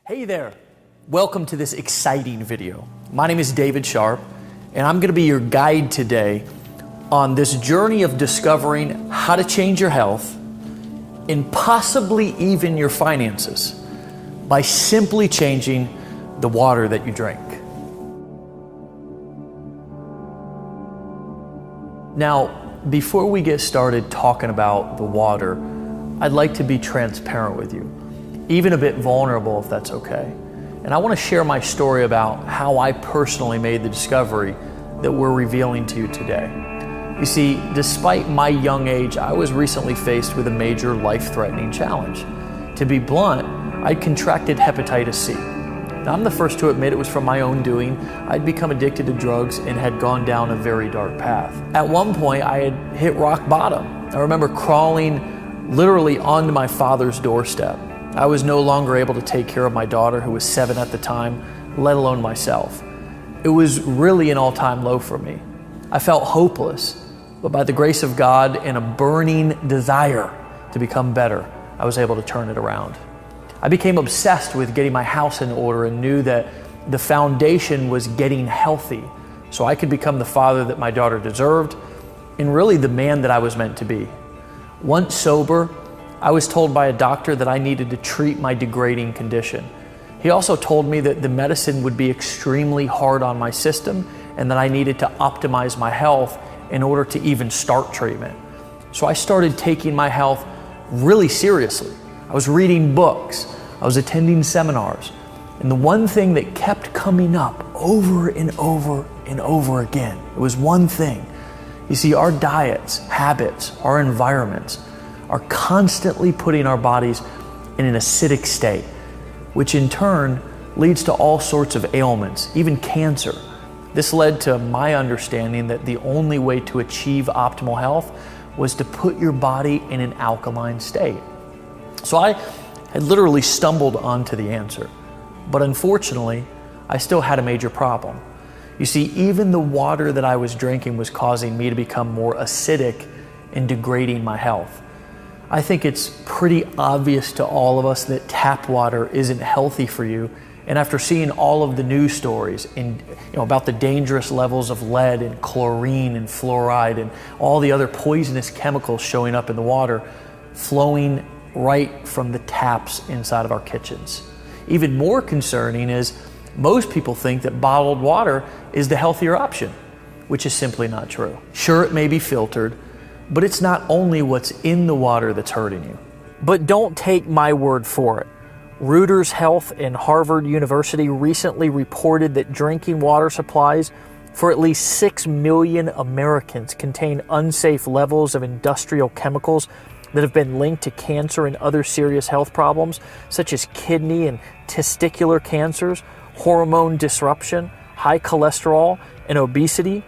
Hey there, welcome to this exciting video. My name is David Sharp, and I'm going to be your guide today on this journey of discovering how to change your health and possibly even your finances by simply changing the water that you drink. Now, before we get started talking about the water, I'd like to be transparent with you, even a bit vulnerable if that's okay. And I want to share my story about how I personally made the discovery that we're revealing to you today. You see, despite my young age, I was recently faced with a major life-threatening challenge. To be blunt, I'd contracted hepatitis C. Now, I'm the first to admit it was from my own doing. I'd become addicted to drugs and had gone down a very dark path. At one point, I had hit rock bottom. I remember crawling literally onto my father's doorstep. I was no longer able to take care of my daughter, who was 7 at the time, let alone myself. It was really an all-time low for me. I felt hopeless, but by the grace of God and a burning desire to become better, I was able to turn it around. I became obsessed with getting my house in order and knew that the foundation was getting healthy so I could become the father that my daughter deserved and really the man that I was meant to be. Once sober, I was told by a doctor that I needed to treat my degrading condition. He also told me that the medicine would be extremely hard on my system and that I needed to optimize my health in order to even start treatment. So I started taking my health really seriously. I was reading books, I was attending seminars, and the one thing that kept coming up over and over and over again, it was one thing. You see, our diets, habits, our environments are constantly putting our bodies in an acidic state, which in turn leads to all sorts of ailments, even cancer. This led to my understanding that the only way to achieve optimal health was to put your body in an alkaline state. So I had literally stumbled onto the answer, but unfortunately, I still had a major problem. You see, even the water that I was drinking was causing me to become more acidic and degrading my health. I think it's pretty obvious to all of us that tap water isn't healthy for you. And after seeing all of the news stories about the dangerous levels of lead and chlorine and fluoride and all the other poisonous chemicals showing up in the water, flowing right from the taps inside of our kitchens. Even more concerning is most people think that bottled water is the healthier option, which is simply not true. Sure, it may be filtered, but it's not only what's in the water that's hurting you. But don't take my word for it. Reuters Health and Harvard University recently reported that drinking water supplies for at least 6 million Americans contain unsafe levels of industrial chemicals that have been linked to cancer and other serious health problems, such as kidney and testicular cancers, hormone disruption, high cholesterol, and obesity.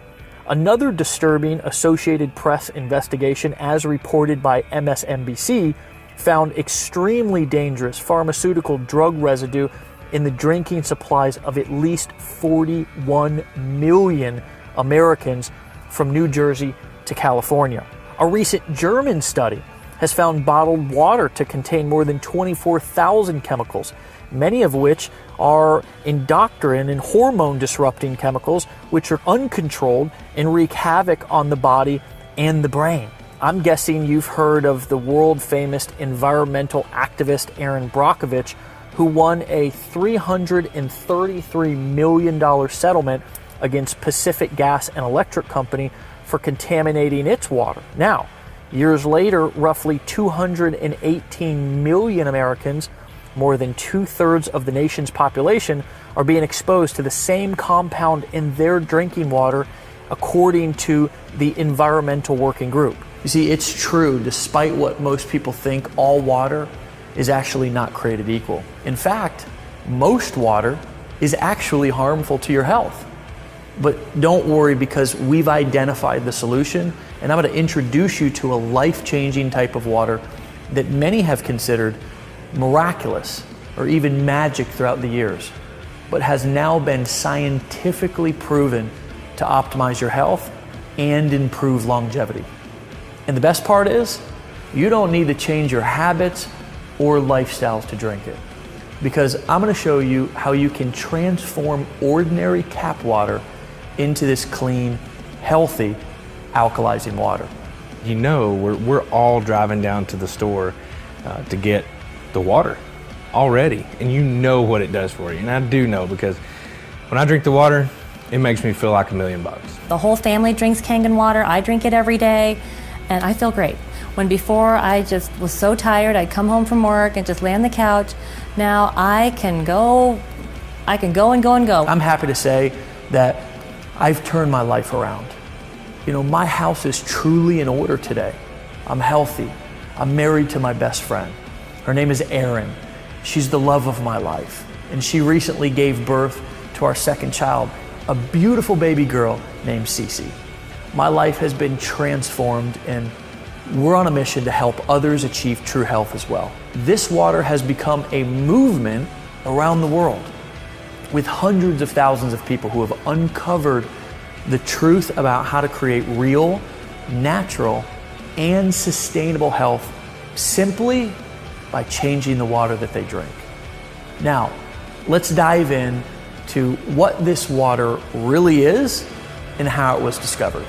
Another disturbing Associated Press investigation, as reported by MSNBC, found extremely dangerous pharmaceutical drug residue in the drinking supplies of at least 41 million Americans from New Jersey to California. A recent German study has found bottled water to contain more than 24,000 chemicals, many of which are endocrine and hormone-disrupting chemicals, which are uncontrolled and wreak havoc on the body and the brain. I'm guessing you've heard of the world-famous environmental activist Erin Brockovich, who won a $333 million settlement against Pacific Gas and Electric Company for contaminating its water. Now, years later, roughly 218 million Americans, more than 2/3 of the nation's population, are being exposed to the same compound in their drinking water, according to the Environmental Working Group. You see, it's true, despite what most people think, all water is actually not created equal. In fact, most water is actually harmful to your health. But don't worry, because we've identified the solution, and I'm going to introduce you to a life-changing type of water that many have considered miraculous or even magic throughout the years, but has now been scientifically proven to optimize your health and improve longevity. And the best part is, you don't need to change your habits or lifestyles to drink it. because I'm going to show you how you can transform ordinary tap water into this clean, healthy, alkalizing water. You know, we're all driving down to the store to get the water already, and you know what it does for you. And I do know, because when I drink the water, it makes me feel like $1,000,000. The whole family drinks Kangen water. I drink it every day, and I feel great. When before I just was so tired, I'd come home from work and just lay on the couch. Now I can go and go and go. I'm happy to say that I've turned my life around. You know, my house is truly in order today. I'm healthy. I'm married to my best friend. Her name is Erin. She's the love of my life. And she recently gave birth to our second child, a beautiful baby girl named Cece. My life has been transformed, and we're on a mission to help others achieve true health as well. This water has become a movement around the world, with hundreds of thousands of people who have uncovered the truth about how to create real, natural, and sustainable health simply by changing the water that they drink. Now, let's dive in to what this water really is and how it was discovered.